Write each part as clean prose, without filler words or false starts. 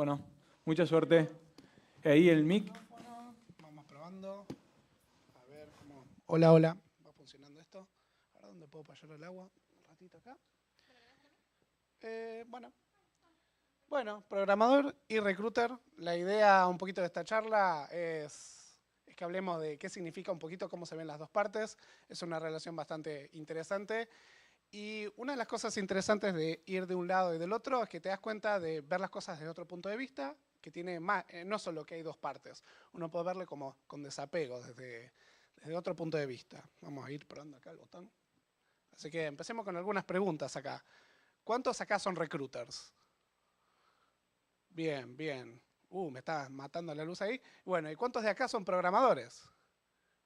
Bueno, mucha suerte. Ahí el mic. Vamos probando. A ver cómo... Hola, hola. ¿Va funcionando esto? Ahora, ¿dónde puedo pasar el agua? Un ratito acá. Bueno, programador y recruiter. La idea un poquito de esta charla es que hablemos de qué significa un poquito, cómo se ven las dos partes. Es una relación bastante interesante. Y una de las cosas interesantes de ir de un lado y del otro es que te das cuenta de ver las cosas desde otro punto de vista, que tiene más, no solo que hay dos partes. Uno puede verle como con desapego, desde otro punto de vista. Vamos a ir probando acá el botón. Así que empecemos con algunas preguntas acá. ¿Cuántos acá son recruiters? Bien, bien. Me está matando la luz ahí. Bueno, ¿y cuántos de acá son programadores?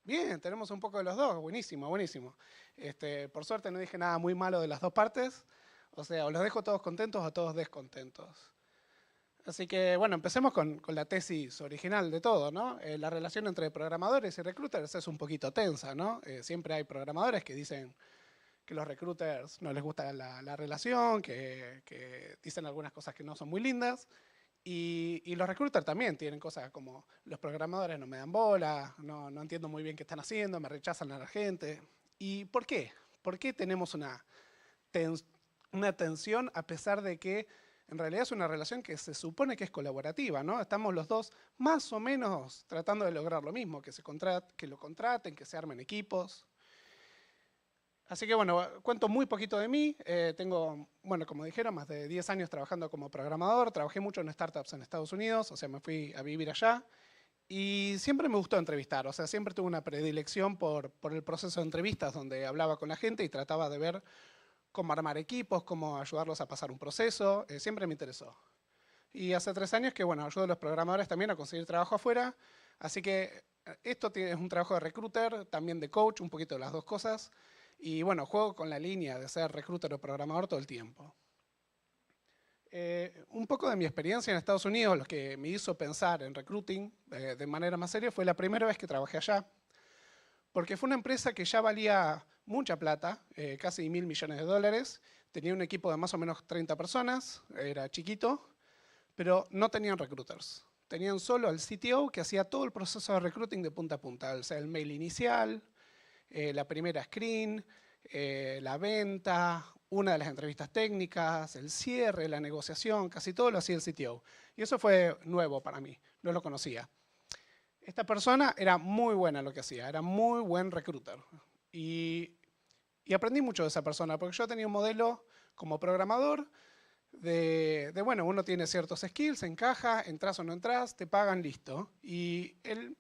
Bien, tenemos un poco de los dos. Buenísimo, buenísimo. Por suerte no dije nada muy malo de las dos partes. O sea, o los dejo todos contentos o todos descontentos. Así que, bueno, empecemos con la tesis original de todo, ¿no? La relación entre programadores y recruiters es un poquito tensa, ¿no? Siempre hay programadores que dicen que los recruiters no les gusta la relación, que dicen algunas cosas que no son muy lindas. Y los recruiters también tienen cosas como los programadores no me dan bola, no entiendo muy bien qué están haciendo, me rechazan a la gente. ¿Y por qué? ¿Por qué tenemos una tensión a pesar de que en realidad es una relación que se supone que es colaborativa, ¿no? Estamos los dos más o menos tratando de lograr lo mismo, que lo contraten, que se armen equipos. Así que bueno, cuento muy poquito de mí. Tengo, bueno, como dijeron, más de 10 años trabajando como programador. Trabajé mucho en startups en Estados Unidos, o sea, me fui a vivir allá. Y siempre me gustó entrevistar, o sea, siempre tuve una predilección por el proceso de entrevistas donde hablaba con la gente y trataba de ver cómo armar equipos, cómo ayudarlos a pasar un proceso. Siempre me interesó. Y hace 3 años que, bueno, ayudo a los programadores también a conseguir trabajo afuera. Así que esto es un trabajo de recruiter, también de coach, un poquito de las dos cosas. Y bueno, juego con la línea de ser recruiter o programador todo el tiempo. Un poco de mi experiencia en Estados Unidos, lo que me hizo pensar en recruiting de manera más seria fue la primera vez que trabajé allá. Porque fue una empresa que ya valía mucha plata, casi $1.000 millones. Tenía un equipo de más o menos 30 personas, era chiquito, pero no tenían recruiters. Tenían solo al CTO que hacía todo el proceso de recruiting de punta a punta, o sea, el mail inicial, la primera screen, la venta, una de las entrevistas técnicas, el cierre, la negociación, casi todo lo hacía el CTO. Y eso fue nuevo para mí, no lo conocía. Esta persona era muy buena en lo que hacía, era muy buen recruiter. Y aprendí mucho de esa persona, porque yo tenía un modelo como programador bueno, uno tiene ciertos skills, encaja, entras o no entras, te pagan, listo. Y él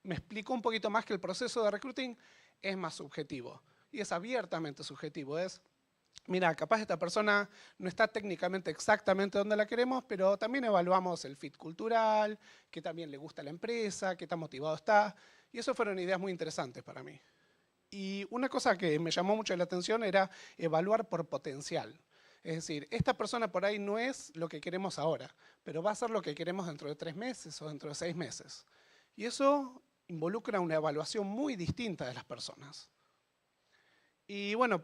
me explicó un poquito más que el proceso de recruiting es más subjetivo. Y es abiertamente subjetivo. Es, mira, capaz esta persona no está técnicamente exactamente donde la queremos, pero también evaluamos el fit cultural, que también le gusta la empresa, qué tan motivado está. Y eso fueron ideas muy interesantes para mí. Y una cosa que me llamó mucho la atención era evaluar por potencial. Es decir, esta persona por ahí no es lo que queremos ahora, pero va a ser lo que queremos dentro de 3 meses o dentro de 6 meses. Y eso involucra una evaluación muy distinta de las personas. Y bueno,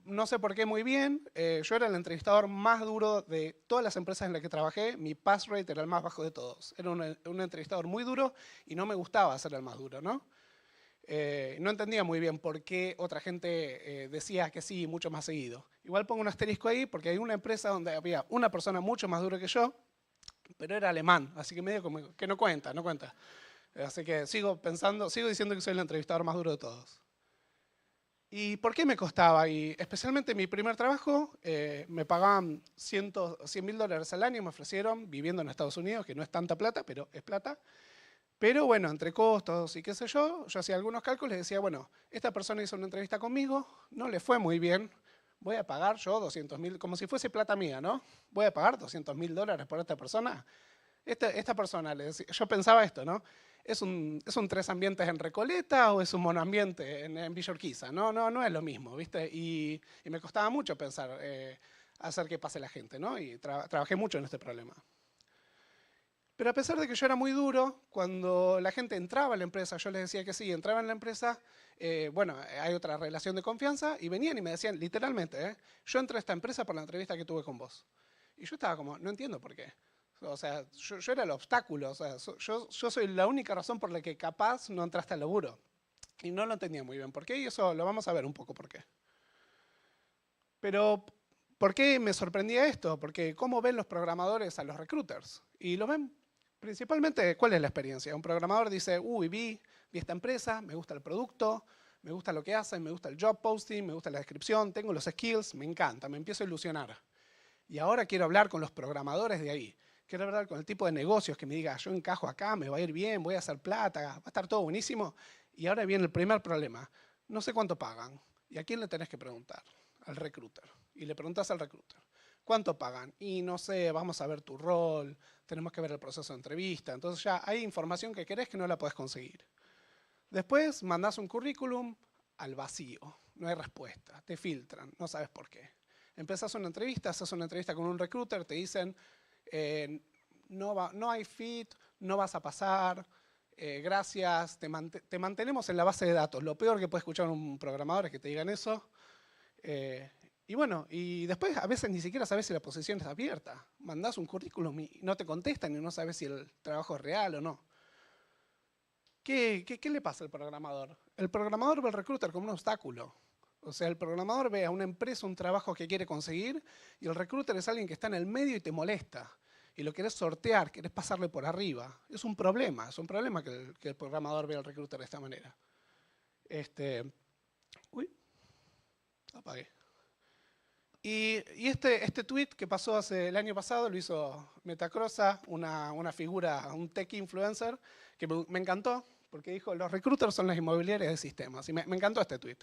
no sé por qué muy bien, yo era el entrevistador más duro de todas las empresas en las que trabajé, mi pass rate era el más bajo de todos. Era un entrevistador muy duro y no me gustaba ser el más duro, ¿no? No entendía muy bien por qué otra gente decía que sí mucho más seguido. Igual pongo un asterisco ahí porque hay una empresa donde había una persona mucho más dura que yo, pero era alemán, así que medio como que no cuenta, no cuenta. Así que sigo diciendo que soy el entrevistador más duro de todos. ¿Y por qué me costaba? Y especialmente en mi primer trabajo, me pagaban $100.000 al año, me ofrecieron, viviendo en Estados Unidos, que no es tanta plata, pero es plata. Pero bueno, entre costos y qué sé yo hacía algunos cálculos y decía, bueno, esta persona hizo una entrevista conmigo, no le fue muy bien, voy a pagar yo 200.000, como si fuese plata mía, ¿no? Voy a pagar $200.000 por esta persona. Esta persona, yo pensaba esto, ¿no? ¿Es un 3 ambientes en Recoleta o es un monoambiente en Villa Urquiza? No es lo mismo, ¿viste? Y me costaba mucho pensar hacer que pase la gente, ¿no? Y trabajé mucho en este problema. Pero a pesar de que yo era muy duro, cuando la gente entraba a la empresa, yo les decía que sí, entraba en la empresa, bueno, hay otra relación de confianza, y venían y me decían, literalmente, yo entré a esta empresa por la entrevista que tuve con vos. Y yo estaba como, no entiendo por qué. O sea, yo era el obstáculo. O sea, yo soy la única razón por la que capaz no entraste al laburo. Y no lo entendía muy bien por qué, y eso lo vamos a ver un poco por qué. Pero, ¿por qué me sorprendía esto? Porque ¿cómo ven los programadores a los recruiters? Y lo ven principalmente, ¿cuál es la experiencia? Un programador dice, uy, vi esta empresa, me gusta el producto, me gusta lo que hacen, me gusta el job posting, me gusta la descripción, tengo los skills, me encanta, me empiezo a ilusionar. Y ahora quiero hablar con los programadores de ahí. Quiero hablar con el tipo de negocios que me diga, yo encajo acá, me va a ir bien, voy a hacer plata, va a estar todo buenísimo. Y ahora viene el primer problema. No sé cuánto pagan. ¿Y a quién le tenés que preguntar? Al recruiter. Y le preguntas al recruiter, ¿cuánto pagan? Y no sé, vamos a ver tu rol, tenemos que ver el proceso de entrevista. Entonces ya hay información que querés que no la podés conseguir. Después mandás un currículum al vacío. No hay respuesta, te filtran, no sabes por qué. Empezás una entrevista, haces una entrevista con un recruiter, te dicen, no hay fit, no vas a pasar, gracias, te mantenemos en la base de datos. Lo peor que puede escuchar un programador es que te digan eso. Y bueno, y después a veces ni siquiera sabes si la posición está abierta. Mandás un currículum y no te contestan y no sabes si el trabajo es real o no. ¿Qué le pasa al programador? El programador ve al recruiter como un obstáculo. O sea, el programador ve a una empresa un trabajo que quiere conseguir y el recruiter es alguien que está en el medio y te molesta. Y lo querés sortear, querés pasarle por arriba. Es un problema que el programador ve al recruiter de esta manera. Uy, apagué. Y este tweet que pasó el año pasado lo hizo Metacrossa, una figura, un tech influencer, que me encantó, porque dijo, los recruiters son las inmobiliarias de sistemas. Y me encantó este tweet.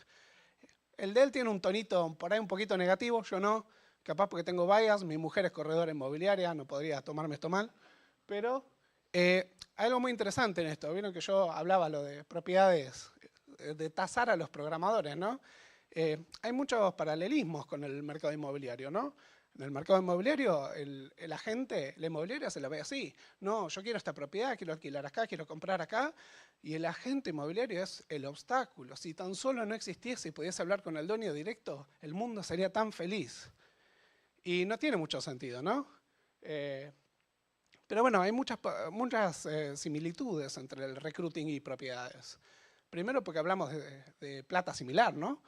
El de él tiene un tonito por ahí un poquito negativo, yo no, capaz porque tengo bias, mi mujer es corredora inmobiliaria, no podría tomarme esto mal, pero hay algo muy interesante en esto. Vieron que yo hablaba lo de propiedades, de tasar a los programadores, ¿no? Hay muchos paralelismos con el mercado inmobiliario, ¿no? En el mercado inmobiliario, el agente, la inmobiliaria se la ve así. No, yo quiero esta propiedad, quiero alquilar acá, quiero comprar acá. Y el agente inmobiliario es el obstáculo. Si tan solo no existiese y pudiese hablar con el dueño directo, el mundo sería tan feliz. Y no tiene mucho sentido, ¿no? Pero bueno, hay muchas similitudes entre el recruiting y propiedades. Primero porque hablamos de plata similar, ¿no?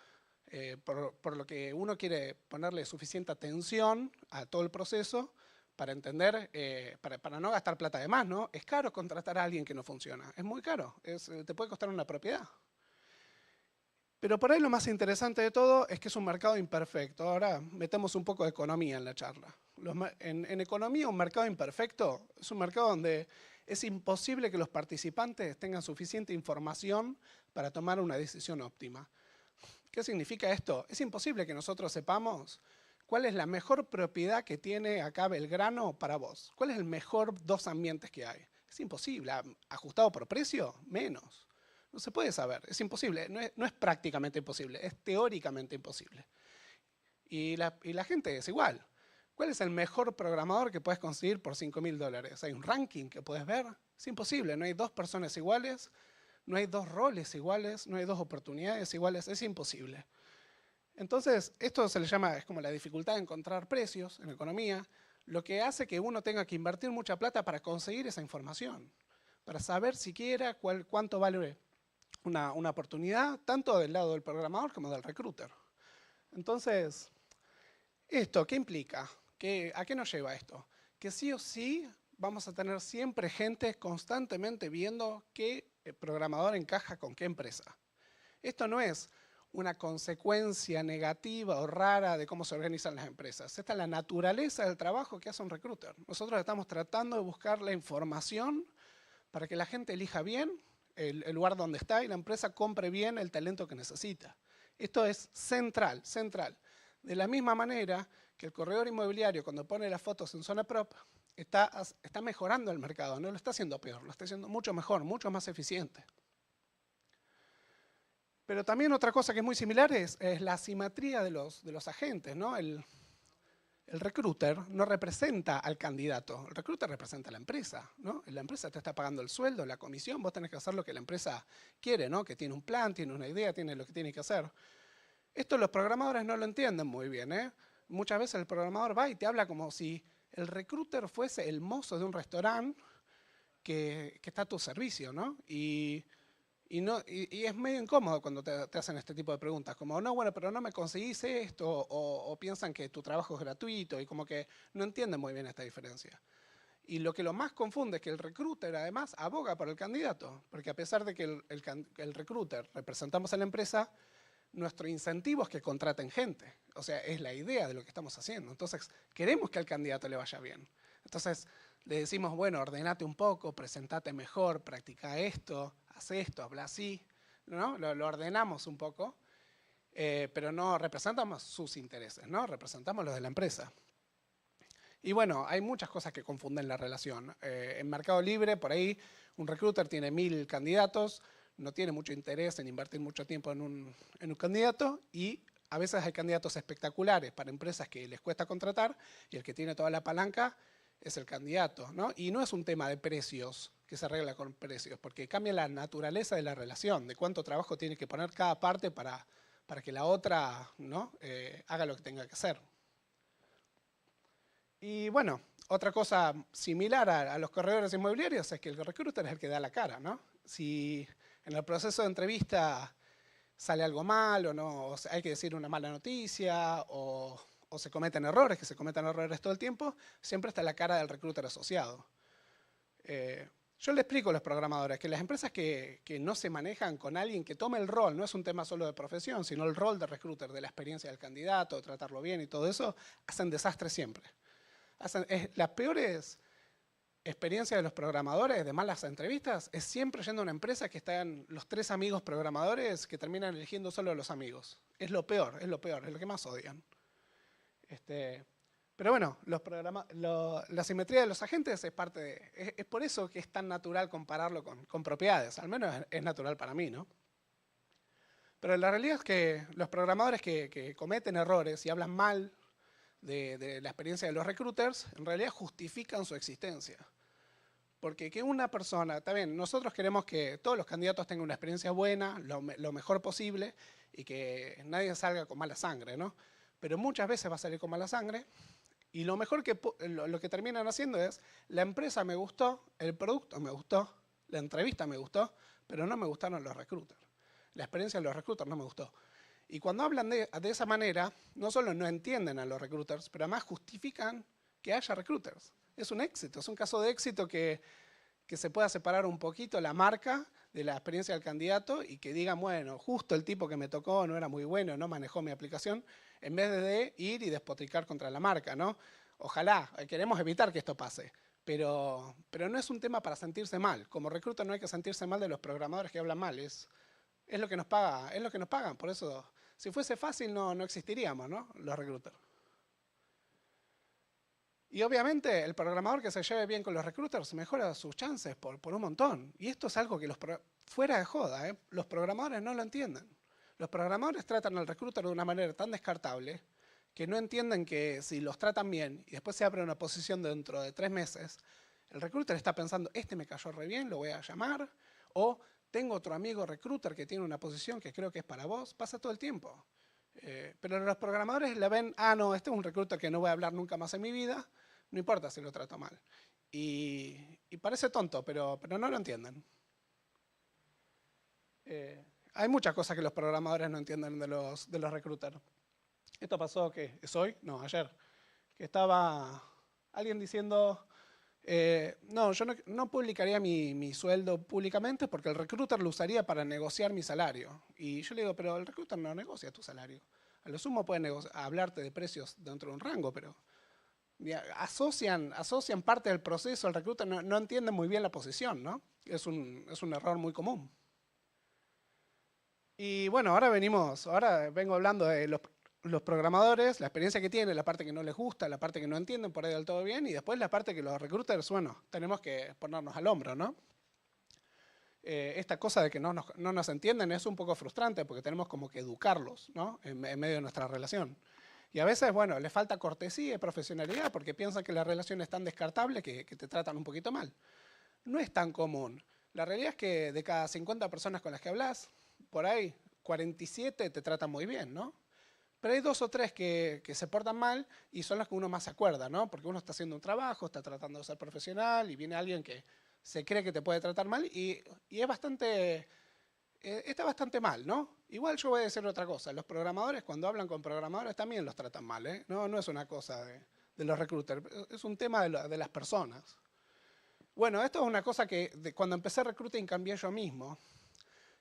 Por lo que uno quiere ponerle suficiente atención a todo el proceso para entender, para no gastar plata de más, ¿no? Es caro contratar a alguien que no funciona, es muy caro, te puede costar una propiedad. Pero por ahí lo más interesante de todo es que es un mercado imperfecto. Ahora metemos un poco de economía en la charla. En economía, un mercado imperfecto es un mercado donde es imposible que los participantes tengan suficiente información para tomar una decisión óptima. ¿Qué significa esto? Es imposible que nosotros sepamos cuál es la mejor propiedad que tiene acá Belgrano para vos. ¿Cuál es el mejor 2 ambientes que hay? Es imposible. ¿Ajustado por precio? Menos. No se puede saber. Es imposible. No es prácticamente imposible. Es teóricamente imposible. Y la gente es igual. ¿Cuál es el mejor programador que puedes conseguir por $5.000? ¿Hay un ranking que puedes ver? Es imposible. No hay 2 personas iguales. No hay 2 roles iguales, no hay 2 oportunidades iguales, es imposible. Entonces, esto se le llama, es como la dificultad de encontrar precios en economía, lo que hace que uno tenga que invertir mucha plata para conseguir esa información, para saber siquiera cuánto vale una oportunidad, tanto del lado del programador como del recruiter. Entonces, ¿esto qué implica? ¿A qué nos lleva esto? Que sí o sí vamos a tener siempre gente constantemente viendo qué programador encaja con qué empresa. Esto no es una consecuencia negativa o rara de cómo se organizan las empresas. Esta es la naturaleza del trabajo que hace un recruiter. Nosotros estamos tratando de buscar la información para que la gente elija bien el lugar donde está y la empresa compre bien el talento que necesita. Esto es central, central. De la misma manera que el corredor inmobiliario, cuando pone las fotos en Zona Prop, está mejorando el mercado, no lo está haciendo peor, lo está haciendo mucho mejor, mucho más eficiente. Pero también otra cosa que es muy similar es la asimetría de los agentes, ¿no? El recruiter no representa al candidato, el recruiter representa a la empresa, ¿no? La empresa te está pagando el sueldo, la comisión, vos tenés que hacer lo que la empresa quiere, ¿no? Que tiene un plan, tiene una idea, tiene lo que tiene que hacer. Esto los programadores no lo entienden muy bien, ¿eh? Muchas veces el programador va y te habla como si el recruiter fuese el mozo de un restaurante que está a tu servicio, ¿no? Y es medio incómodo cuando te hacen este tipo de preguntas, como, no, bueno, pero no me conseguís esto, o piensan que tu trabajo es gratuito, y como que no entienden muy bien esta diferencia. Y lo que lo más confunde es que el recruiter además aboga por el candidato, porque a pesar de que el recruiter representamos a la empresa, nuestro incentivo es que contraten gente. O sea, es la idea de lo que estamos haciendo. Entonces, queremos que al candidato le vaya bien. Entonces, le decimos, bueno, ordenate un poco, presentate mejor, practica esto, haz esto, habla así, ¿no? Lo ordenamos un poco, pero no representamos sus intereses, ¿no? Representamos los de la empresa. Y bueno, hay muchas cosas que confunden la relación. En Mercado Libre, por ahí, un recruiter tiene 1000 candidatos, no tiene mucho interés en invertir mucho tiempo en un candidato, y a veces hay candidatos espectaculares para empresas que les cuesta contratar, y el que tiene toda la palanca es el candidato, ¿no? Y no es un tema de precios que se arregla con precios, porque cambia la naturaleza de la relación, de cuánto trabajo tiene que poner cada parte para que la otra, ¿no? Haga lo que tenga que hacer. Y bueno, otra cosa similar a los corredores inmobiliarios es que el recruiter es el que da la cara, ¿no? Si en el proceso de entrevista sale algo mal o no, o hay que decir una mala noticia, o se cometen errores, que se cometan errores todo el tiempo, siempre está la cara del recruiter asociado. Yo le explico a los programadores que las empresas que no se manejan con alguien que tome el rol, no es un tema solo de profesión, sino el rol de recruiter, de la experiencia del candidato, tratarlo bien y todo eso, hacen desastres siempre. Las peores experiencias de los programadores de malas entrevistas es siempre yendo a una empresa que están los 3 amigos programadores que terminan eligiendo solo a los amigos. Es lo peor, es lo que más odian. Pero bueno, la simetría de los agentes es parte de... Es por eso que es tan natural compararlo con propiedades, al menos es natural para mí, ¿no? Pero la realidad es que los programadores que cometen errores y hablan mal de la experiencia de los recruiters, en realidad justifican su existencia. Porque que una persona, está bien, nosotros queremos que todos los candidatos tengan una experiencia buena, lo mejor posible, y que nadie salga con mala sangre, ¿no? Pero muchas veces va a salir con mala sangre, y lo mejor lo que terminan haciendo es, la empresa me gustó, el producto me gustó, la entrevista me gustó, pero no me gustaron los recruiters. La experiencia de los recruiters no me gustó. Y cuando hablan de esa manera, no solo no entienden a los recruiters, pero además justifican que haya recruiters. Es un éxito, es un caso de éxito que se pueda separar un poquito la marca de la experiencia del candidato y que digan, bueno, justo el tipo que me tocó no era muy bueno, no manejó mi aplicación, en vez de ir y despotricar contra la marca, ¿no? Ojalá, queremos evitar que esto pase, pero no es un tema para sentirse mal. Como recruiter no hay que sentirse mal de los programadores que hablan mal, es lo que nos pagan, por eso, si fuese fácil no existiríamos, ¿no? Los recruiters. Y obviamente el programador que se lleve bien con los recruiters mejora sus chances por un montón. Y esto es algo que fuera de joda, los programadores no lo entienden. Los programadores tratan al recruiter de una manera tan descartable que no entienden que si los tratan bien y después se abre una posición dentro de 3 meses, el recruiter está pensando, este me cayó re bien, lo voy a llamar, o tengo otro amigo recruiter que tiene una posición que creo que es para vos, pasa todo el tiempo. Pero los programadores le ven, no, este es un recruiter que no voy a hablar nunca más en mi vida, no importa si lo trato mal. Y parece tonto, pero no lo entienden. Hay muchas cosas que los programadores no entienden de los recruiters. Esto pasó, ¿qué? ¿Es hoy? No, ayer. Que estaba alguien diciendo, no, yo no publicaría mi sueldo públicamente porque el recruiter lo usaría para negociar mi salario. Y yo le digo, pero el recruiter no negocia tu salario. A lo sumo puede hablarte de precios dentro de un rango, pero asocian parte del proceso, el recruiter no entiende muy bien la posición, ¿no? Es un error muy común. Y bueno, ahora vengo hablando de los programadores, la experiencia que tienen, la parte que no les gusta, la parte que no entienden por ahí del todo bien, y después la parte que los recruiters, bueno, tenemos que ponernos al hombro, ¿no? Esta cosa de que no nos entienden es un poco frustrante porque tenemos como que educarlos, ¿no? En medio de nuestra relación. Y a veces, bueno, les falta cortesía y profesionalidad porque piensan que la relación es tan descartable que te tratan un poquito mal. No es tan común. La realidad es que de cada 50 personas con las que hablas, por ahí 47 te tratan muy bien, ¿no? Pero hay 2 o 3 que se portan mal y son los que uno más se acuerda, ¿no? Porque uno está haciendo un trabajo, está tratando de ser profesional y viene alguien que se cree que te puede tratar mal y es bastante, está bastante mal, ¿no? Igual yo voy a decir otra cosa. Los programadores, cuando hablan con programadores, también los tratan mal, ¿eh? No es una cosa de los recruiters, es un tema de las personas. Bueno, esto es una cosa que cuando empecé recruiting cambié yo mismo.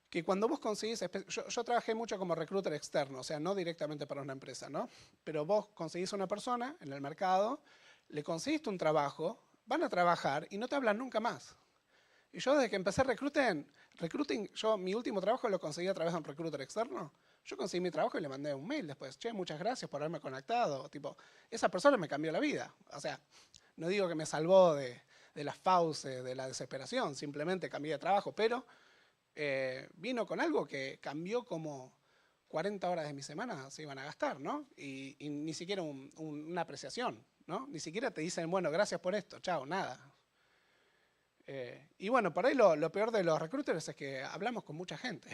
Que cuando vos conseguís, yo trabajé mucho como recruiter externo, o sea, no directamente para una empresa, ¿no? Pero vos conseguís a una persona en el mercado, le conseguiste un trabajo, van a trabajar y no te hablan nunca más. Y yo desde que empecé recruiting, yo mi último trabajo lo conseguí a través de un recruiter externo. Yo conseguí mi trabajo y le mandé un mail después. Che, muchas gracias por haberme conectado. Tipo, esa persona me cambió la vida. O sea, no digo que me salvó de las fauces, de la desesperación, simplemente cambié de trabajo, pero vino con algo que cambió como 40 horas de mi semana se iban a gastar, ¿no? Y ni siquiera una apreciación, ¿no? Ni siquiera te dicen, bueno, gracias por esto, chao, nada. Y bueno, por ahí lo peor de los recruiters es que hablamos con mucha gente.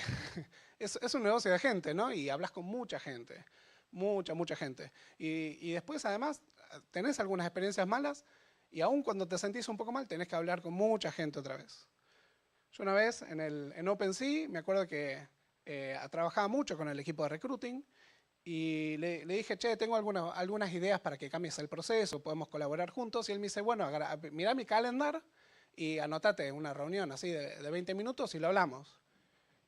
Es un negocio de gente, ¿no? Y hablas con mucha gente, mucha gente. Y después, además, tenés algunas experiencias malas y aún cuando te sentís un poco mal, tenés que hablar con mucha gente otra vez. Yo una vez en OpenSea, me acuerdo que trabajaba mucho con el equipo de recruiting y le dije, che, tengo algunas ideas para que cambies el proceso, podemos colaborar juntos. Y él me dice, bueno, mirá mi calendar y anotate una reunión así de 20 minutos y lo hablamos.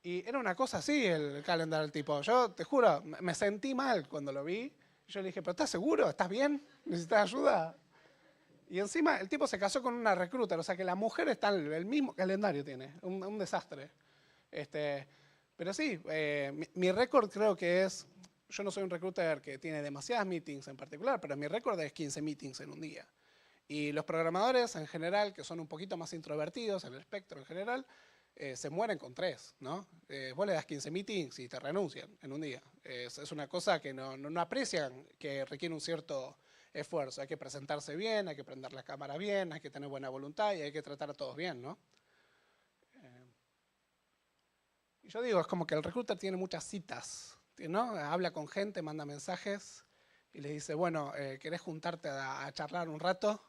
Y era una cosa así el calendar del tipo. Yo te juro, me sentí mal cuando lo vi. Yo le dije, pero ¿estás seguro? ¿Estás bien? ¿Necesitas ayuda? Y encima el tipo se casó con una recruiter, o sea que la mujer está en el mismo calendario, tiene, un desastre. Pero sí, mi récord creo que es, yo no soy un recruiter que tiene demasiadas meetings en particular, pero mi récord es 15 meetings en un día. Y los programadores en general, que son un poquito más introvertidos en el espectro en general, se mueren con 3, ¿no? Vos le das 15 meetings y te renuncian en un día. Es una cosa que no aprecian, que requiere un cierto esfuerzo. Hay que presentarse bien, hay que prender la cámara bien, hay que tener buena voluntad y hay que tratar a todos bien, ¿no? Y yo digo, es como que el recruiter tiene muchas citas, ¿no? Habla con gente, manda mensajes y les dice, bueno, ¿querés juntarte a charlar un rato?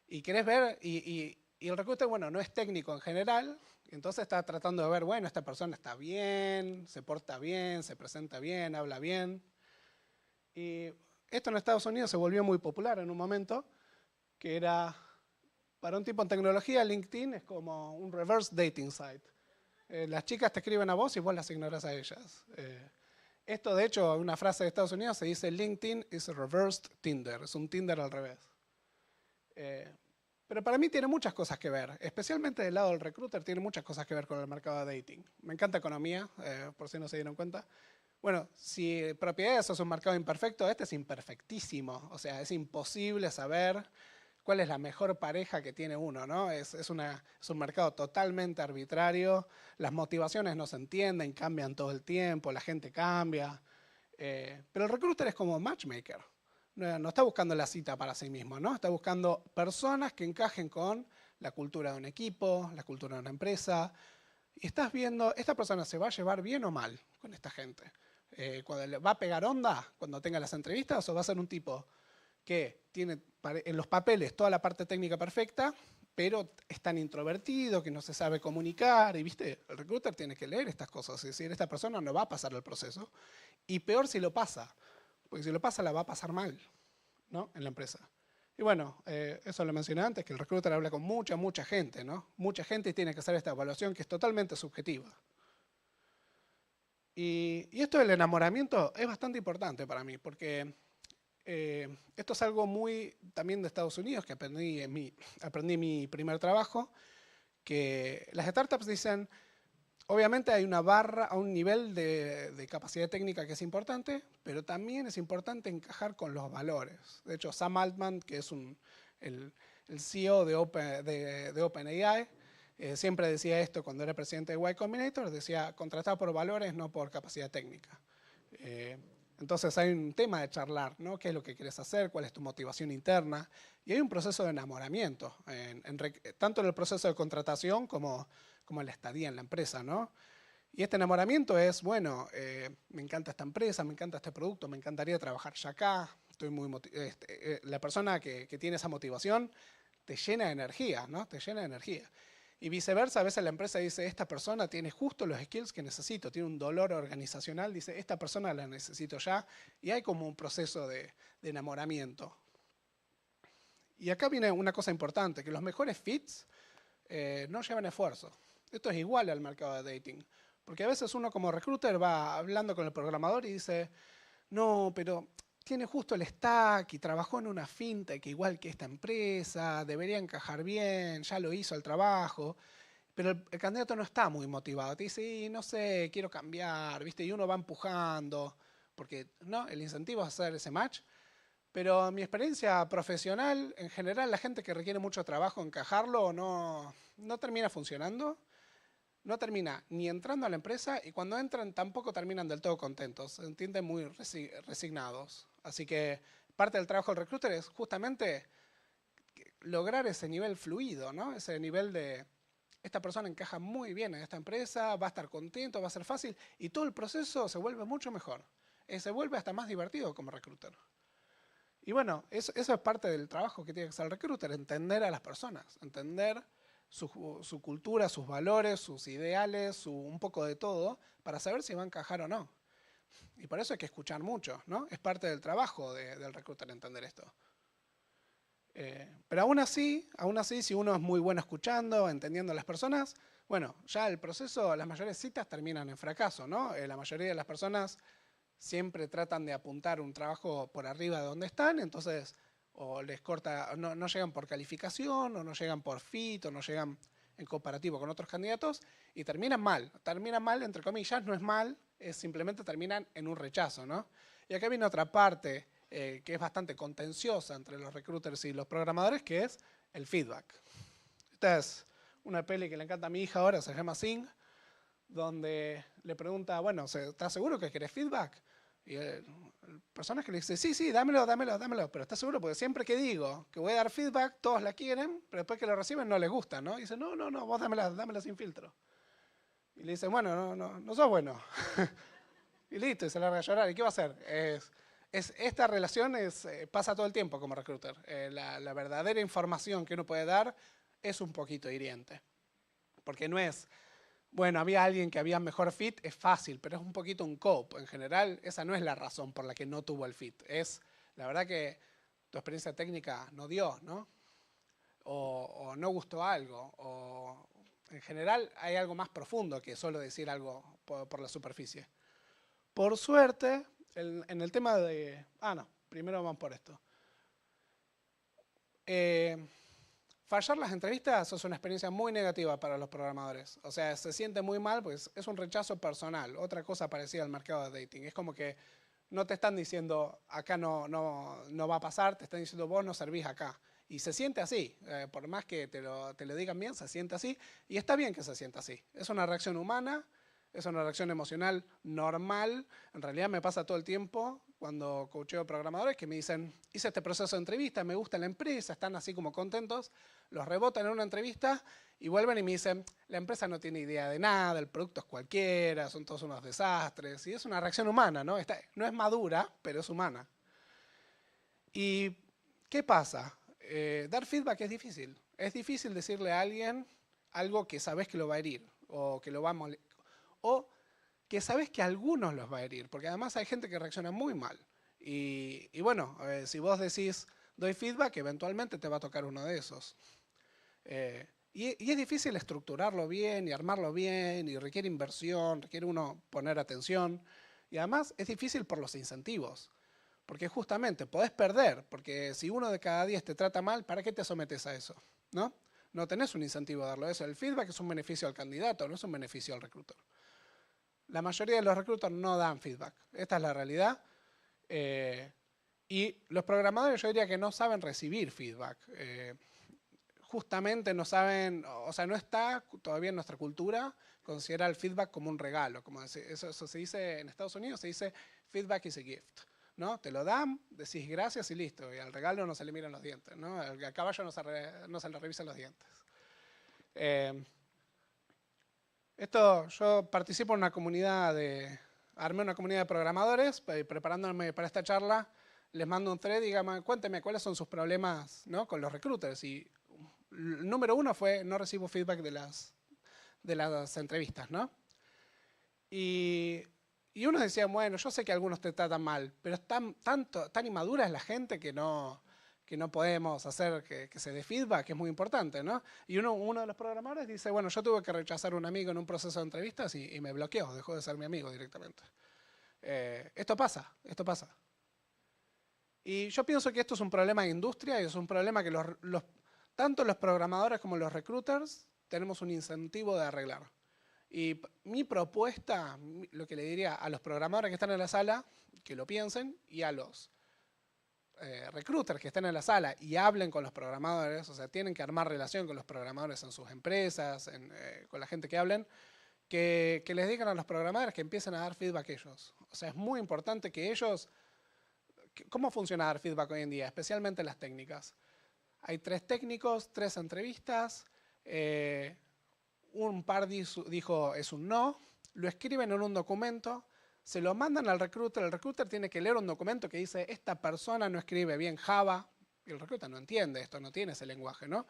Y querés ver, y el recruiter, bueno, no es técnico en general, entonces está tratando de ver, bueno, esta persona está bien, se porta bien, se presenta bien, habla bien. Y esto en Estados Unidos se volvió muy popular en un momento, que era, para un tipo en tecnología, LinkedIn es como un reverse dating site. Las chicas te escriben a vos y vos las ignorás a ellas. Esto, de hecho, una frase de Estados Unidos se dice, LinkedIn is a reversed Tinder, es un Tinder al revés. Pero para mí tiene muchas cosas que ver, especialmente del lado del recruiter, tiene muchas cosas que ver con el mercado de dating. Me encanta economía, por si no se dieron cuenta. Bueno, si propiedades es un mercado imperfecto, este es imperfectísimo. O sea, es imposible saber cuál es la mejor pareja que tiene uno, ¿no? Es un mercado totalmente arbitrario, las motivaciones no se entienden, cambian todo el tiempo, la gente cambia. Pero el recruiter es como matchmaker. No está buscando la cita para sí mismo, ¿no? Está buscando personas que encajen con la cultura de un equipo, la cultura de una empresa. Y estás viendo, ¿esta persona se va a llevar bien o mal con esta gente? ¿Cuando va a pegar onda cuando tenga las entrevistas o va a ser un tipo que tiene en los papeles toda la parte técnica perfecta, pero es tan introvertido que no se sabe comunicar? Y viste, el recruiter tiene que leer estas cosas, es decir, esta persona no va a pasar el proceso. Y peor si lo pasa, porque si lo pasa la va a pasar mal, ¿no? En la empresa. Y bueno, eso lo mencioné antes, que el recruiter habla con mucha gente, ¿no? Mucha gente y tiene que hacer esta evaluación que es totalmente subjetiva. Y esto del enamoramiento es bastante importante para mí, porque esto es algo muy también de Estados Unidos, que aprendí en mi primer trabajo, que las startups dicen, obviamente hay una barra, a un nivel de capacidad técnica que es importante, pero también es importante encajar con los valores. De hecho, Sam Altman, que es el CEO de OpenAI, siempre decía esto cuando era presidente de Y Combinator, decía, contratar por valores, no por capacidad técnica. Entonces hay un tema de charlar, ¿no? ¿Qué es lo que quieres hacer? ¿Cuál es tu motivación interna? Y hay un proceso de enamoramiento, tanto en el proceso de contratación como en la estadía en la empresa, ¿no? Y este enamoramiento es, bueno, me encanta esta empresa, me encanta este producto, me encantaría trabajar ya acá. Estoy muy la persona que tiene esa motivación te llena de energía, ¿no? Te llena de energía. Y viceversa, a veces la empresa dice, esta persona tiene justo los skills que necesito, tiene un dolor organizacional, dice, esta persona la necesito ya. Y hay como un proceso de enamoramiento. Y acá viene una cosa importante, que los mejores fits no llevan esfuerzo. Esto es igual al mercado de dating. Porque a veces uno como recruiter va hablando con el programador y dice, no, pero tiene justo el stack y trabajó en una fintech igual que esta empresa, debería encajar bien, ya lo hizo el trabajo. Pero el candidato no está muy motivado. Te dice, sí, no sé, quiero cambiar, ¿viste? Y uno va empujando, porque ¿no? El incentivo es hacer ese match. Pero en mi experiencia profesional, en general, la gente que requiere mucho trabajo, encajarlo, no termina funcionando. No termina ni entrando a la empresa y cuando entran tampoco terminan del todo contentos, se entienden muy resignados. Así que parte del trabajo del recruiter es justamente lograr ese nivel fluido, ¿no? Ese nivel de esta persona encaja muy bien en esta empresa, va a estar contento, va a ser fácil y todo el proceso se vuelve mucho mejor. Se vuelve hasta más divertido como recruiter. Y bueno, eso es parte del trabajo que tiene que hacer el recruiter, entender a las personas, entender su cultura, sus valores, sus ideales, un poco de todo, para saber si va a encajar o no. Y por eso hay que escuchar mucho, ¿no? Es parte del trabajo del recruiter entender esto. Pero aún así, si uno es muy bueno escuchando, entendiendo a las personas, bueno, ya el proceso, las mayores citas terminan en fracaso, ¿no? La mayoría de las personas siempre tratan de apuntar un trabajo por arriba de donde están, entonces o les corta, no llegan por calificación, o no llegan por fit, o no llegan en comparativo con otros candidatos, y terminan mal. Terminan mal, entre comillas, no es mal, es simplemente terminan en un rechazo, ¿no? Y acá viene otra parte que es bastante contenciosa entre los recruiters y los programadores, que es el feedback. Esta es una peli que le encanta a mi hija ahora, se llama Sing, donde le pregunta, bueno, ¿estás seguro que querés feedback? Y el personaje le dice, sí, dámelo, pero ¿estás seguro? Porque siempre que digo que voy a dar feedback, todos la quieren, pero después que lo reciben no les gusta, ¿no? Y dice, no, vos dámela sin filtro. Y le dice, bueno, no sos bueno. Y listo, y se larga a llorar. ¿Y qué va a hacer? Esta relación pasa todo el tiempo como recruiter. La verdadera información que uno puede dar es un poquito hiriente. Porque no es, bueno, había alguien que había mejor fit, es fácil, pero es un poquito un cope. En general, esa no es la razón por la que no tuvo el fit. Es, la verdad que tu experiencia técnica no dio, ¿no? O no gustó algo. O en general hay algo más profundo que solo decir algo por la superficie. Por suerte, en el tema de... no, primero vamos por esto. Fallar las entrevistas es una experiencia muy negativa para los programadores. O sea, se siente muy mal, pues es un rechazo personal. Otra cosa parecida al mercado de dating. Es como que no te están diciendo, acá no va a pasar, te están diciendo, vos no servís acá. Y se siente así. Por más que te lo digan bien, se siente así. Y está bien que se sienta así. Es una reacción humana. Es una reacción emocional normal. En realidad me pasa todo el tiempo cuando coacheo programadores que me dicen, hice este proceso de entrevista, me gusta la empresa, están así como contentos, los rebotan en una entrevista y vuelven y me dicen, la empresa no tiene idea de nada, el producto es cualquiera, son todos unos desastres. Y es una reacción humana, ¿no? No es madura, pero es humana. ¿Y qué pasa? Dar feedback es difícil. Es difícil decirle a alguien algo que sabes que lo va a herir o que lo va a molestar. O que sabes que a algunos los va a herir, porque además hay gente que reacciona muy mal. Y bueno, si vos decís, doy feedback, eventualmente te va a tocar uno de esos. Y es difícil estructurarlo bien y armarlo bien, y requiere inversión, requiere uno poner atención. Y además es difícil por los incentivos, porque justamente podés perder, porque si uno de cada 10 te trata mal, ¿para qué te sometes a eso? ¿No? No tenés un incentivo a darlo eso. El feedback es un beneficio al candidato, no es un beneficio al recruiter. La mayoría de los recruiters no dan feedback. Esta es la realidad. Y los programadores yo diría que no saben recibir feedback. Justamente no saben, o sea, no está todavía en nuestra cultura considerar el feedback como un regalo. Como eso se dice en Estados Unidos, se dice feedback is a gift. ¿No? Te lo dan, decís gracias y listo. Y al regalo no se le miran los dientes. ¿No? Al caballo no se le revisan los dientes. Yo participo en una comunidad armé una comunidad de programadores, preparándome para esta charla, les mando un thread y díganme, cuéntenme cuáles son sus problemas, ¿no?, con los recruiters. Y el número uno fue, no recibo feedback de las entrevistas, ¿no? Y unos decían, bueno, yo sé que algunos te tratan mal, pero tan inmadura es la gente que no podemos hacer que se dé feedback, que es muy importante, ¿no? Y uno de los programadores dice, bueno, yo tuve que rechazar a un amigo en un proceso de entrevistas y me bloqueó, dejó de ser mi amigo directamente. Esto pasa, esto pasa. Y yo pienso que esto es un problema de industria y es un problema que tanto los programadores como los recruiters tenemos un incentivo de arreglar. Y mi propuesta, lo que le diría a los programadores que están en la sala, que lo piensen, y a los recruiters que estén en la sala y hablen con los programadores, o sea, tienen que armar relación con los programadores en sus empresas, con la gente que hablen, que les digan a los programadores que empiecen a dar feedback ellos. O sea, es muy importante que ellos... ¿Cómo funciona dar feedback hoy en día? Especialmente las técnicas. Hay 3 técnicos, 3 entrevistas, un par dijo es un no, lo escriben en un documento, se lo mandan al recruiter, el recruiter tiene que leer un documento que dice esta persona no escribe bien Java, y el recruiter no entiende esto, no tiene ese lenguaje, ¿no?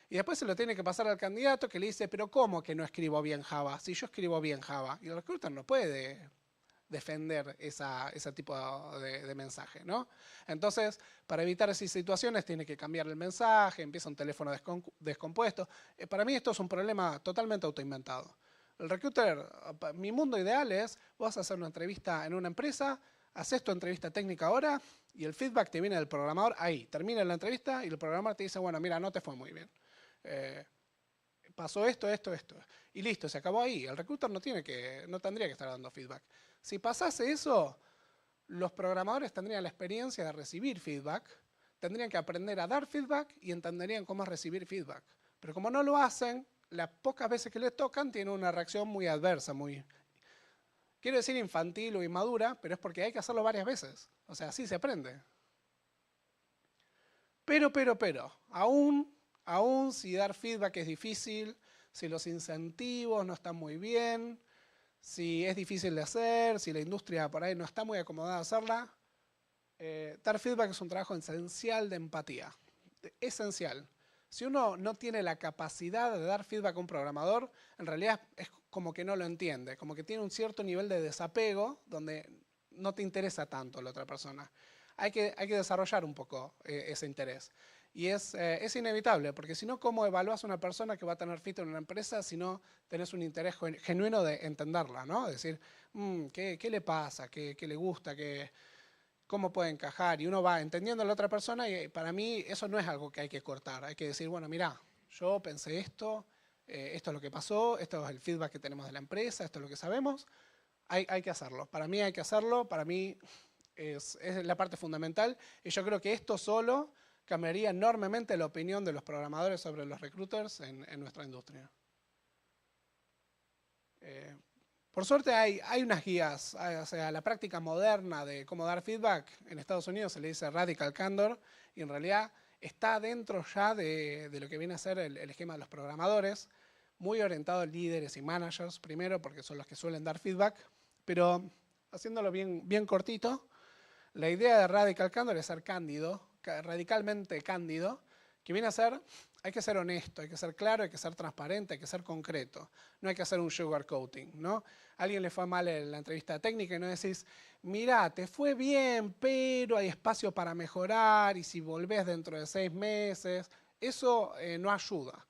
Y después se lo tiene que pasar al candidato que le dice, pero ¿cómo que no escribo bien Java? Si yo escribo bien Java. Y el recruiter no puede defender ese tipo de mensaje, ¿no? Entonces, para evitar esas situaciones, tiene que cambiar el mensaje, empieza un teléfono descompuesto. Para mí esto es un problema totalmente autoinventado. El recruiter, mi mundo ideal es, vos hacer una entrevista en una empresa, haces tu entrevista técnica ahora y el feedback te viene del programador ahí. Termina la entrevista y el programador te dice, bueno, mira, no te fue muy bien. Pasó esto. Y listo, se acabó ahí. El recruiter no tendría que estar dando feedback. Si pasase eso, los programadores tendrían la experiencia de recibir feedback, tendrían que aprender a dar feedback y entenderían cómo recibir feedback. Pero como no lo hacen, las pocas veces que les tocan tienen una reacción muy adversa, quiero decir infantil o inmadura, pero es porque hay que hacerlo varias veces. O sea, así se aprende. Pero, aún si dar feedback es difícil, si los incentivos no están muy bien, si es difícil de hacer, si la industria por ahí no está muy acomodada a hacerla, dar feedback es un trabajo esencial de empatía. Esencial. Si uno no tiene la capacidad de dar feedback a un programador, en realidad es como que no lo entiende, como que tiene un cierto nivel de desapego donde no te interesa tanto la otra persona. Hay que desarrollar un poco ese interés. Y es inevitable, porque si no, ¿cómo evalúas a una persona que va a tener fit en una empresa si no tenés un interés genuino de entenderla, ¿no? Decir, ¿qué le pasa? ¿Qué le gusta? ¿Cómo puede encajar? Y uno va entendiendo a la otra persona y para mí eso no es algo que hay que cortar. Hay que decir, bueno, mira, yo pensé esto es lo que pasó, esto es el feedback que tenemos de la empresa, esto es lo que sabemos. Hay que hacerlo. Para mí hay que hacerlo, para mí es la parte fundamental. Y yo creo que esto solo cambiaría enormemente la opinión de los programadores sobre los recruiters en nuestra industria. Por suerte hay unas guías, o sea, la práctica moderna de cómo dar feedback en Estados Unidos se le dice Radical Candor y en realidad está dentro ya de lo que viene a ser el esquema de los programadores, muy orientado a líderes y managers primero porque son los que suelen dar feedback, pero haciéndolo bien cortito, la idea de Radical Candor es ser cándido, radicalmente cándido, que viene a ser, hay que ser honesto, hay que ser claro, hay que ser transparente, hay que ser concreto. No hay que hacer un sugarcoating, ¿no? A alguien le fue mal en la entrevista técnica y no decís, mira, te fue bien, pero hay espacio para mejorar y si volvés dentro de 6 meses, eso no ayuda.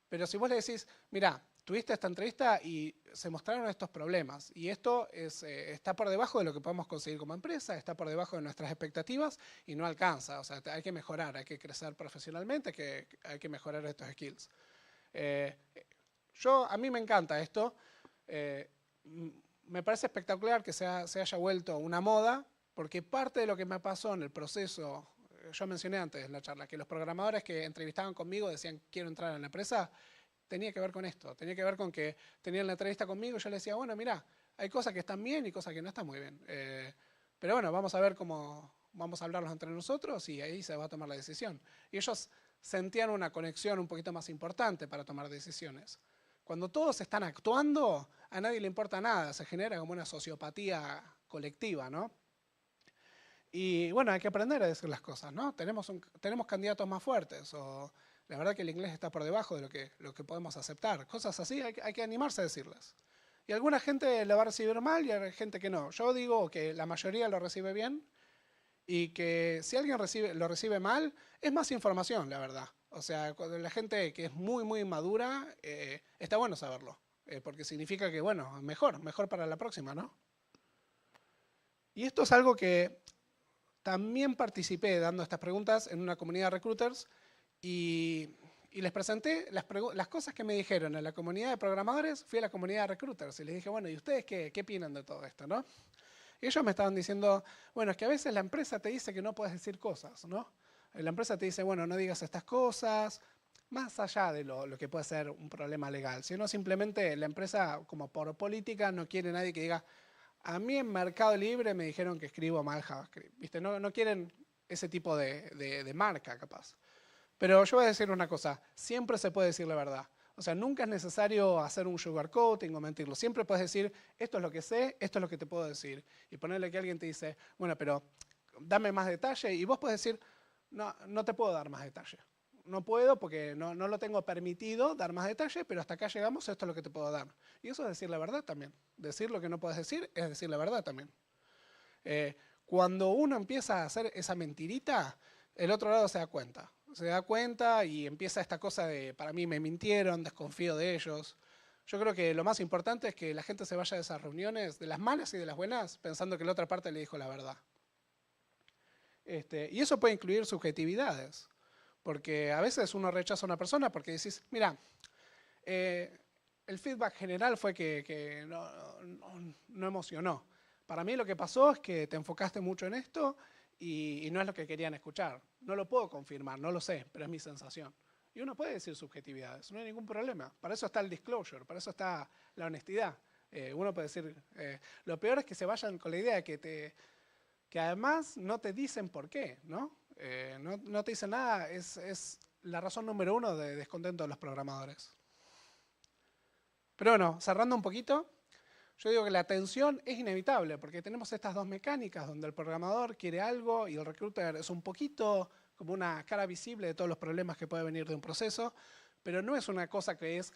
Pero si vos le decís, mira, tuviste esta entrevista y se mostraron estos problemas y esto está por debajo de lo que podemos conseguir como empresa, está por debajo de nuestras expectativas y no alcanza. O sea, hay que mejorar, hay que crecer profesionalmente, hay que mejorar estos skills. A mí me encanta esto. Me parece espectacular que se haya vuelto una moda porque parte de lo que me pasó en el proceso, yo mencioné antes en la charla, que los programadores que entrevistaban conmigo decían quiero entrar en la empresa, tenía que ver con esto, tenía que ver con que tenían la entrevista conmigo y yo les decía, bueno, mira, hay cosas que están bien y cosas que no están muy bien. Pero bueno, vamos a ver vamos a hablarlos entre nosotros y ahí se va a tomar la decisión. Y ellos sentían una conexión un poquito más importante para tomar decisiones. Cuando todos están actuando, a nadie le importa nada, se genera como una sociopatía colectiva, ¿no? Y bueno, hay que aprender a decir las cosas, ¿no? Tenemos candidatos más fuertes, o la verdad que el inglés está por debajo de lo que podemos aceptar. Cosas así hay que animarse a decirlas. Y alguna gente la va a recibir mal y hay gente que no. Yo digo que la mayoría lo recibe bien y que si alguien lo recibe mal, es más información, la verdad. O sea, cuando la gente que es muy, muy madura, está bueno saberlo. Porque significa que, bueno, mejor para la próxima, ¿no? Y esto es algo que también participé dando estas preguntas en una comunidad de recruiters y les presenté las cosas que me dijeron en la comunidad de programadores, fui a la comunidad de recruiters y les dije, bueno, ¿y ustedes qué opinan de todo esto, no? Y ellos me estaban diciendo, bueno, es que a veces la empresa te dice que no puedes decir cosas, ¿no? La empresa te dice, bueno, no digas estas cosas, más allá de lo que puede ser un problema legal, sino simplemente la empresa, como por política, no quiere nadie que diga, a mí en Mercado Libre me dijeron que escribo mal JavaScript, ¿viste? No quieren ese tipo de marca, capaz. Pero yo voy a decir una cosa, siempre se puede decir la verdad. O sea, nunca es necesario hacer un sugarcoating o mentirlo. Siempre puedes decir, esto es lo que sé, esto es lo que te puedo decir. Y ponerle que alguien te dice, bueno, pero dame más detalle. Y vos puedes decir, no te puedo dar más detalle. No puedo porque no lo tengo permitido dar más detalle, pero hasta acá llegamos, esto es lo que te puedo dar. Y eso es decir la verdad también. Decir lo que no puedes decir es decir la verdad también. Cuando uno empieza a hacer esa mentirita, el otro lado se da cuenta. Se da cuenta y empieza esta cosa de, para mí me mintieron, desconfío de ellos. Yo creo que lo más importante es que la gente se vaya de esas reuniones, de las malas y de las buenas, pensando que la otra parte le dijo la verdad. Y eso puede incluir subjetividades, porque a veces uno rechaza a una persona porque decís, mira, el feedback general fue que no emocionó. Para mí lo que pasó es que te enfocaste mucho en esto y no es lo que querían escuchar. No lo puedo confirmar, no lo sé, pero es mi sensación. Y uno puede decir subjetividades, no hay ningún problema. Para eso está el disclosure, para eso está la honestidad. Uno puede decir, lo peor es que se vayan con la idea de que además no te dicen por qué, ¿no? No te dicen nada, es la razón número uno de descontento de los programadores. Pero bueno, cerrando un poquito, yo digo que la tensión es inevitable porque tenemos estas dos mecánicas donde el programador quiere algo y el recruiter es un poquito como una cara visible de todos los problemas que puede venir de un proceso, pero no es una cosa que es...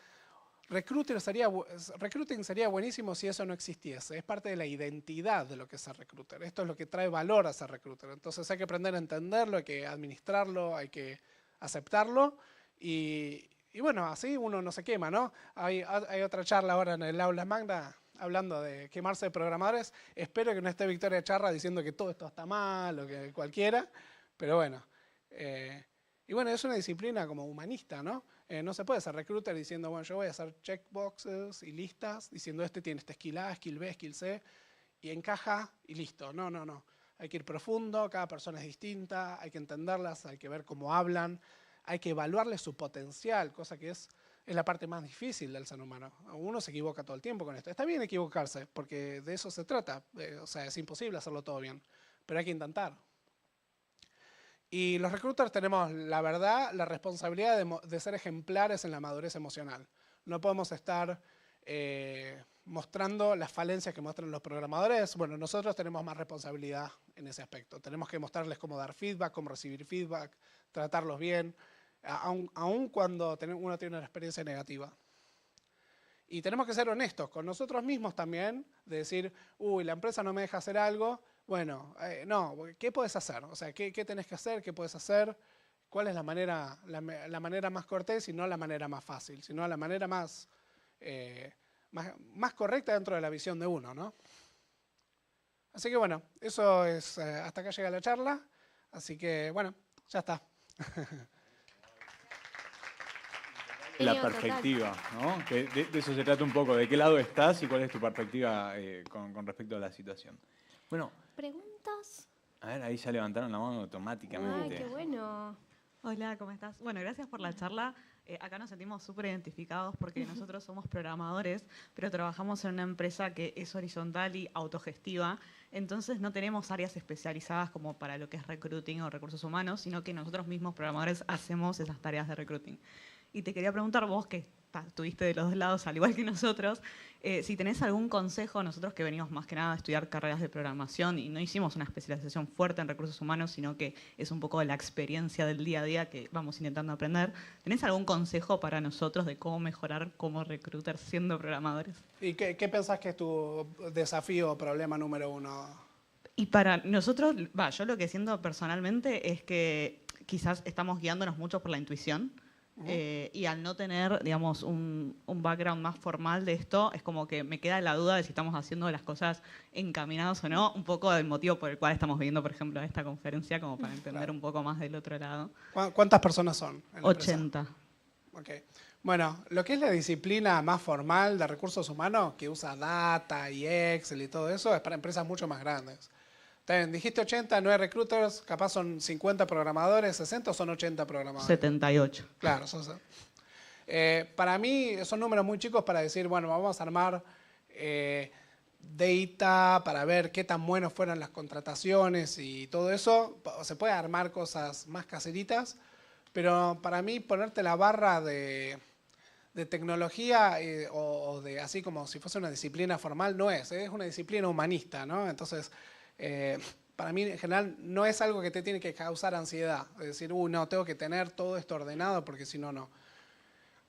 Recruiting sería buenísimo si eso no existiese. Es parte de la identidad de lo que es ser recruiter. Esto es lo que trae valor a ser recruiter. Entonces hay que aprender a entenderlo, hay que administrarlo, hay que aceptarlo y bueno, así uno no se quema, ¿no? Hay otra charla ahora en el aula magna hablando de quemarse de programadores. Espero que no esté Victoria Charra diciendo que todo esto está mal o que cualquiera, pero bueno. Y bueno, es una disciplina como humanista, ¿no? No se puede ser recruiter diciendo, bueno, yo voy a hacer checkboxes y listas, diciendo este tiene este skill A, skill B, skill C, y encaja y listo. No. Hay que ir profundo, cada persona es distinta, hay que entenderlas, hay que ver cómo hablan, hay que evaluarle su potencial, cosa que es la parte más difícil del ser humano. Uno se equivoca todo el tiempo con esto. Está bien equivocarse, porque de eso se trata. O sea, es imposible hacerlo todo bien, pero hay que intentar. Y los recruiters tenemos, la verdad, la responsabilidad de ser ejemplares en la madurez emocional. No podemos estar mostrando las falencias que muestran los programadores. Bueno, nosotros tenemos más responsabilidad en ese aspecto. Tenemos que mostrarles cómo dar feedback, cómo recibir feedback, tratarlos bien, aun cuando uno tiene una experiencia negativa. Y tenemos que ser honestos con nosotros mismos también, de decir, uy, la empresa no me deja hacer algo. Bueno, no, ¿qué puedes hacer? O sea, ¿qué tenés que hacer? ¿Qué puedes hacer? ¿Cuál es la manera más cortés y no la manera más fácil, sino la manera más correcta dentro de la visión de uno, ¿no? Así que bueno, eso es, hasta acá llega la charla. Así que bueno, ya está. La perspectiva, ¿no? Que de eso se trata un poco, de qué lado estás y cuál es tu perspectiva con respecto a la situación. Bueno. ¿Preguntas? A ver, ahí ya levantaron la mano automáticamente. ¡Ay, qué bueno! Hola, ¿cómo estás? Bueno, gracias por la charla. Acá nos sentimos súper identificados porque nosotros somos programadores, pero trabajamos en una empresa que es horizontal y autogestiva. Entonces no tenemos áreas especializadas como para lo que es recruiting o recursos humanos, sino que nosotros mismos programadores hacemos esas tareas de recruiting. Y te quería preguntar vos, que estuviste de los dos lados, al igual que nosotros, si tenés algún consejo, nosotros que venimos más que nada a estudiar carreras de programación y no hicimos una especialización fuerte en recursos humanos, sino que es un poco la experiencia del día a día que vamos intentando aprender, ¿tenés algún consejo para nosotros de cómo mejorar como recruiter siendo programadores? ¿Y qué pensás que es tu desafío o problema número uno? Y para nosotros, yo lo que siento personalmente es que quizás estamos guiándonos mucho por la intuición. Y al no tener, digamos, un background más formal de esto, es como que me queda la duda de si estamos haciendo las cosas encaminadas o no, un poco del motivo por el cual estamos viendo, por ejemplo, esta conferencia, como para entender un poco más del otro lado. ¿Cuántas personas son en la 80. empresa? Okay. Bueno, lo que es la disciplina más formal de recursos humanos, que usa data y Excel y todo eso, es para empresas mucho más grandes. Bien, dijiste 80, 9 recruiters, capaz son 50 programadores, 60 o son 80 programadores. 78. Claro, para mí son números muy chicos para decir, bueno, vamos a armar data para ver qué tan buenos fueron las contrataciones y todo eso. Se puede armar cosas más caseritas, pero para mí ponerte la barra de tecnología o de así como si fuese una disciplina formal no es una disciplina humanista, ¿no? Entonces, para mí en general no es algo que te tiene que causar ansiedad, es decir, no, tengo que tener todo esto ordenado porque si no, no.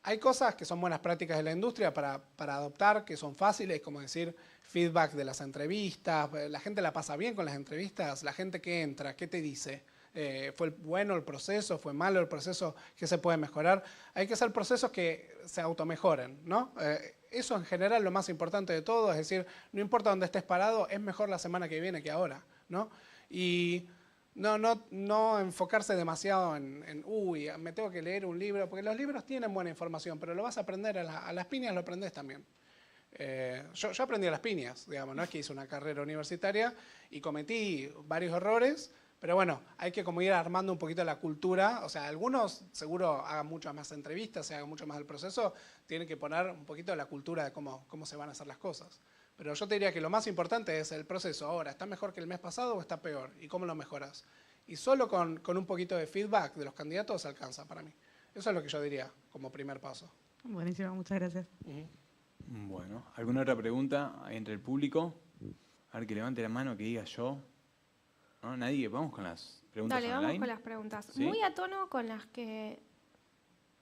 Hay cosas que son buenas prácticas de la industria para adoptar, que son fáciles, como decir feedback de las entrevistas, la gente la pasa bien con las entrevistas, la gente que entra, ¿qué te dice? ¿Fue bueno el proceso? ¿Fue malo el proceso? ¿Qué se puede mejorar? Hay que hacer procesos que se automejoren, ¿no? Eso en general es lo más importante de todo, es decir, no importa dónde estés parado, es mejor la semana que viene que ahora, ¿no? Y no enfocarse demasiado uy, me tengo que leer un libro, porque los libros tienen buena información, pero lo vas a aprender a las piñas, lo aprendes también. Yo aprendí a las piñas, digamos, no es que hice una carrera universitaria y cometí varios errores, pero bueno, hay que como ir armando un poquito la cultura. O sea, algunos seguro hagan muchas más entrevistas, se hagan mucho más del proceso, tienen que poner un poquito la cultura de cómo se van a hacer las cosas. Pero yo te diría que lo más importante es el proceso. Ahora, ¿está mejor que el mes pasado o está peor? ¿Y cómo lo mejoras? Y solo con un poquito de feedback de los candidatos alcanza para mí. Eso es lo que yo diría como primer paso. Buenísimo, muchas gracias. Bueno, ¿alguna otra pregunta entre el público? A ver, que levante la mano, que diga yo. ¿No? ¿Nadie? Vamos con las preguntas Dale, online. vamos con las preguntas. ¿Sí? Muy a tono con las que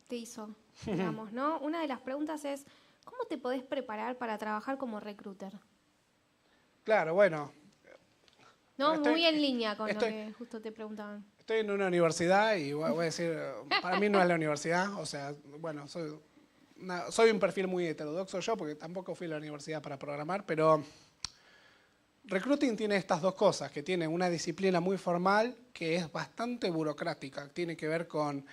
te hizo, digamos, ¿no? Una de las preguntas es, ¿cómo te podés preparar para trabajar como recruiter? Claro, bueno. No, muy en línea con lo que justo te preguntaban. Estoy en una universidad y voy a decir, para mí no es la universidad, o sea, bueno, soy un perfil muy heterodoxo yo, porque tampoco fui a la universidad para programar, pero recruiting tiene estas dos cosas, que tiene una disciplina muy formal, que es bastante burocrática, tiene que ver con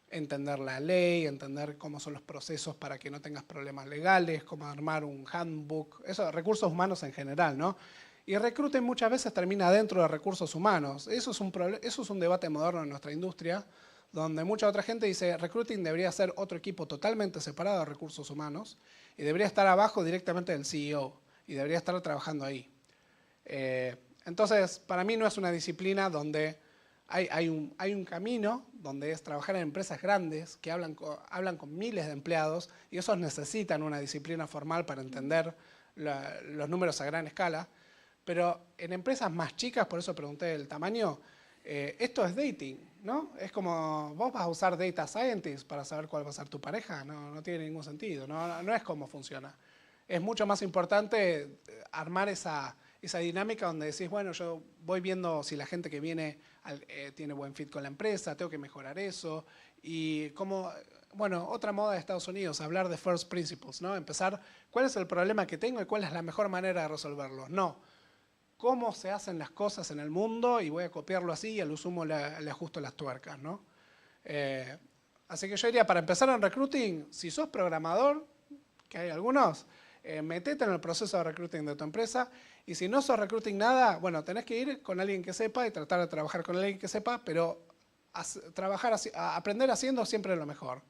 entender la ley, entender cómo son los procesos para que no tengas problemas legales, cómo armar un handbook, eso, recursos humanos en general, ¿no? Y recruiting muchas veces termina dentro de recursos humanos. Eso es un debate moderno en nuestra industria, donde mucha otra gente dice recruiting debería ser otro equipo totalmente separado de recursos humanos y debería estar abajo directamente del CEO y debería estar trabajando ahí. Entonces, para mí no es una disciplina donde hay un camino, donde es trabajar en empresas grandes que hablan con miles de empleados y esos necesitan una disciplina formal para entender los números a gran escala. Pero en empresas más chicas, por eso pregunté el tamaño, esto es dating, ¿no? Es como, vos vas a usar data scientist para saber cuál va a ser tu pareja, no tiene ningún sentido, no es cómo funciona. Es mucho más importante armar esa dinámica donde decís, bueno, yo voy viendo si la gente que viene tiene buen fit con la empresa, tengo que mejorar eso. Y como, bueno, otra moda de Estados Unidos, hablar de first principles, ¿no? Empezar, ¿cuál es el problema que tengo y cuál es la mejor manera de resolverlo? No, cómo se hacen las cosas en el mundo y voy a copiarlo así y a lo sumo le ajusto las tuercas, ¿no? Así que yo diría, para empezar en recruiting, si sos programador, que hay algunos, metete en el proceso de recruiting de tu empresa y si no sos recruiting nada, bueno, tenés que ir con alguien que sepa y tratar de trabajar con alguien que sepa, pero aprender haciendo siempre es lo mejor.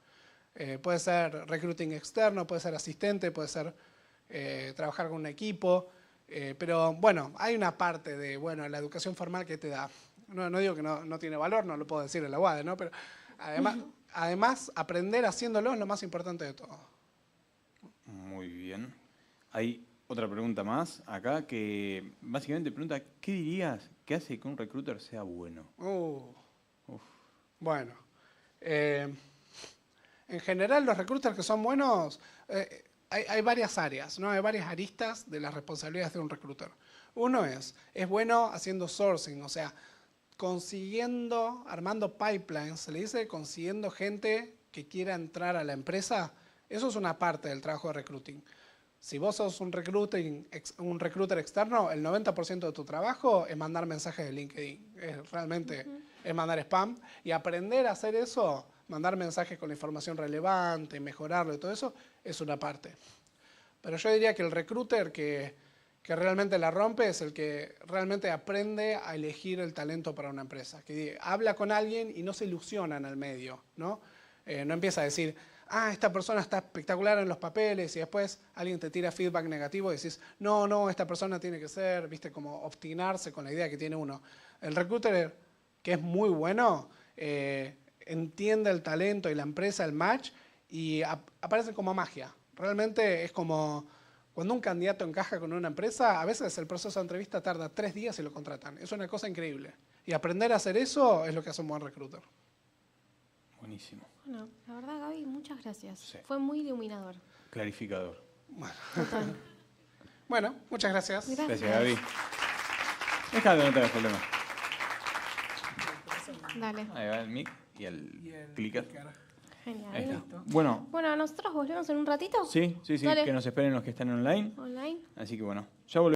Puede ser recruiting externo, puede ser asistente, puede ser trabajar con un equipo, pero bueno, hay una parte de la educación formal que te da. No digo que no tiene valor, no lo puedo decir en la UADE, ¿no? Pero además, aprender haciéndolo es lo más importante de todo. Hay otra pregunta más acá que básicamente pregunta, ¿qué dirías que hace que un recruiter sea bueno? Bueno, en general los recruiters que son buenos, hay varias áreas, ¿no? Hay varias aristas de las responsabilidades de un recruiter. Uno es bueno haciendo sourcing, o sea, consiguiendo, armando pipelines, se le dice consiguiendo gente que quiera entrar a la empresa. Eso es una parte del trabajo de recruiting. Si vos sos un recruiter externo, el 90% de tu trabajo es mandar mensajes de LinkedIn. Es mandar spam. Y aprender a hacer eso, mandar mensajes con la información relevante, mejorarlo y todo eso, es una parte. Pero yo diría que el recruiter que realmente la rompe es el que realmente aprende a elegir el talento para una empresa. Que habla con alguien y no se ilusiona en el medio, ¿no? No empieza a decir, esta persona está espectacular en los papeles y después alguien te tira feedback negativo y decís, no, esta persona tiene que ser, viste, como obstinarse con la idea que tiene uno. El recruiter que es muy bueno, entiende el talento y la empresa, el match, y aparece como magia. Realmente es como cuando un candidato encaja con una empresa, a veces el proceso de entrevista tarda 3 días y lo contratan. Es una cosa increíble. Y aprender a hacer eso es lo que hace un buen recruiter. Buenísimo. Bueno, la verdad, Gaby, muchas gracias. Sí. Fue muy iluminador. Clarificador. Total. Bueno, muchas gracias. Gracias, Gaby. Déjalo, no tengas problema. Dale. Ahí va el mic y el clicker. Genial. Ahí está. Bueno, Bueno, nosotros volvemos en un ratito. sí, Dale. que nos esperen los que están online. Online. Así que bueno, ya volvemos.